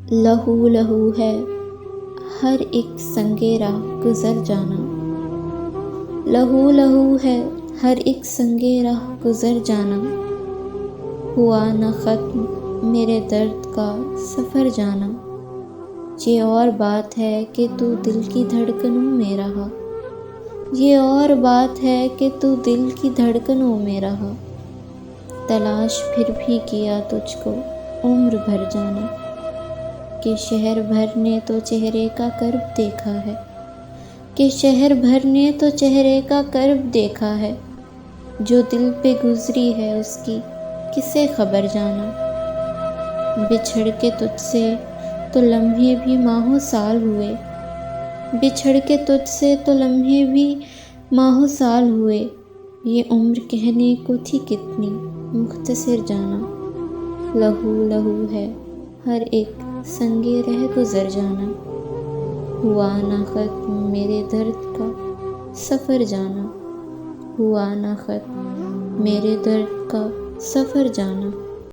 لہو لہو ہے ہر ایک سنگے راہ گزر جانا، لہو لہو ہے ہر ایک سنگے راہ گزر جانا، ہوا نہ ختم میرے درد کا سفر جانا، یہ اور بات ہے کہ تو دل کی دھڑکنوں میں رہا، یہ اور بات ہے کہ تو دل کی دھڑکنوں میں رہا، تلاش پھر بھی کیا تجھ کو عمر بھر جانا، کہ شہر بھر نے تو چہرے کا کرب دیکھا ہے، کہ شہر بھر نے تو چہرے کا کرب دیکھا ہے، جو دل پہ گزری ہے اس کی کسے خبر جانا، بچھڑ کے تجھ سے تو لمحے بھی ماہوں سال ہوئے، بچھڑ کے تجھ سے تو لمحے بھی ماہوں سال ہوئے، یہ عمر کہنے کو تھی کتنی مختصر جانا، لہو لہو ہے ہر ایک سنگے رہ گزر جانا، ہوا نہ ختم میرے درد کا سفر جانا، ہوا نہ ختم میرے درد کا سفر جانا۔